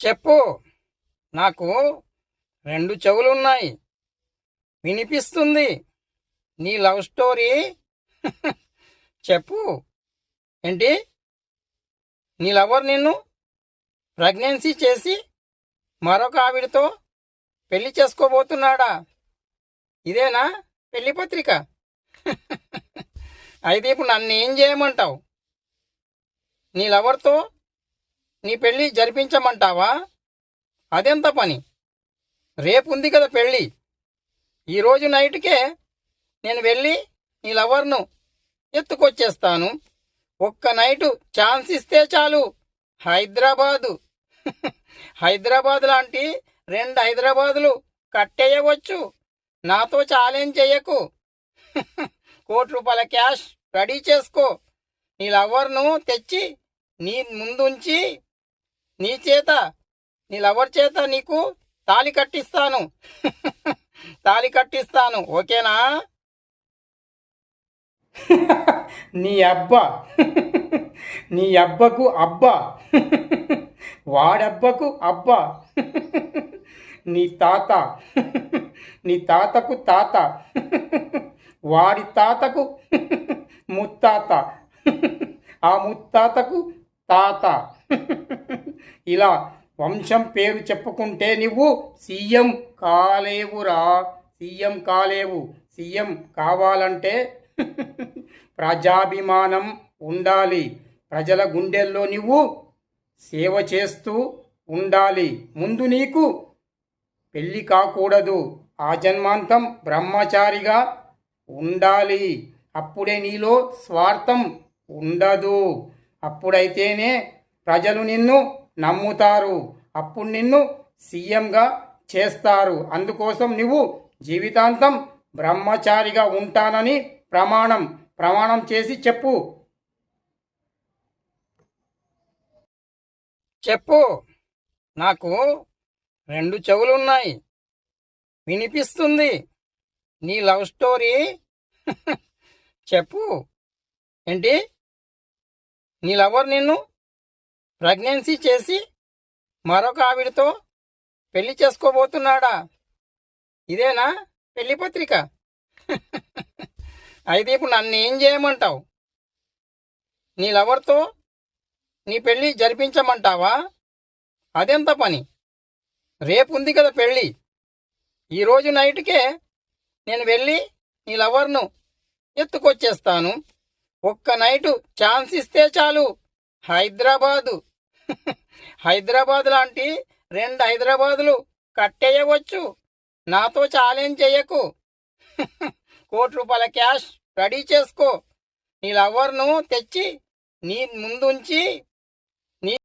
చెప్పు. నాకు రెండు చెవులున్నాయి, వినిపిస్తుంది నీ లవ్ స్టోరీ. చెప్పు. ఏంటి? నీ లవర్ నిన్ను ప్రెగ్నెన్సీ చేసి మరొక ఆవిడతో పెళ్లి చేసుకోబోతున్నాడా? ఇదేనా పెళ్లి పత్రిక? అయితే ఇప్పుడు నన్ను ఏం చేయమంటావు? నీ లవర్తో నీ పెళ్లి జరిపించమంటావా? అదెంత పని? రేపు ఉంది కదా పెళ్ళి. ఈరోజు నైట్కే నేను వెళ్ళి నీ లవర్ను ఎత్తుకొచ్చేస్తాను. ఒక్క నైటు ఛాన్స్ ఇస్తే చాలు. హైదరాబాదు హైదరాబాద్ లాంటి రెండు హైదరాబాదులు కట్టేయవచ్చు. నాతో ఛాలెంజ్ చెయ్యకు. ₹1,00,00,000 క్యాష్ రెడీ చేసుకో. నీ లవర్ను తెచ్చి నీ ముందుంచి నీ లవర్ చేత నీకు తాళి కట్టిస్తాను. తాళి కట్టిస్తాను, ఓకేనా? నీ అబ్బా, నీ అబ్బకు అబ్బా, వాడబ్బకు అబ్బా, నీ తాత, నీ తాతకు తాత, వాడి తాతకు ముత్తాత, ఆ ముత్తాతకు తాత. ఇలా వంశం పేరు చెప్పుకుంటే నువ్వు సీఎం కాలేవురా. సీఎం కాలేవు. సీఎం కావాలంటే ప్రజాభిమానం ఉండాలి. ప్రజల గుండెల్లో నువ్వు సేవ చేస్తూ ఉండాలి. ముందు నీకు పెళ్ళి కాకూడదు. ఆ జన్మాంతం బ్రహ్మచారిగా ఉండాలి. అప్పుడే నీలో స్వార్థం ఉండదు. అప్పుడైతేనే ప్రజలు నిన్ను నమ్ముతారు. అప్పుడు నిన్ను సీఎంగా చేస్తారు. అందుకోసం నువ్వు జీవితాంతం బ్రహ్మచారిగా ఉంటానని ప్రమాణం చేసి చెప్పు. చెప్పు. నాకు రెండు చెవులున్నాయి, వినిపిస్తుంది నీ లవ్ స్టోరీ. చెప్పు. ఏంటి? నీ లవర్ నిన్ను ప్రెగ్నెన్సీ చేసి మరొక ఆవిడతో పెళ్లి చేసుకోబోతున్నాడా? ఇదేనా పెళ్లి పత్రిక? అయితే ఇప్పుడు నన్ను ఏం చేయమంటావు? నీ లవర్తో నీ పెళ్లి జరిపించమంటావా? అదెంత పని? రేపు ఉంది కదా పెళ్ళి. ఈరోజు నైట్కే నేను వెళ్ళి నీ లవర్ను ఎత్తుకొచ్చేస్తాను. ఒక్క నైటు ఛాన్స్ ఇస్తే చాలు. హైదరాబాదు హైదరాబాద్ లాంటి రెండు హైదరాబాదులు కట్టేయవచ్చు. నాతో ఛాలెంజ్ చెయ్యకు. ₹1,00,00,000 క్యాష్ రెడీ చేసుకో. నీ లవర్ను తెచ్చి నీ ముందుంచి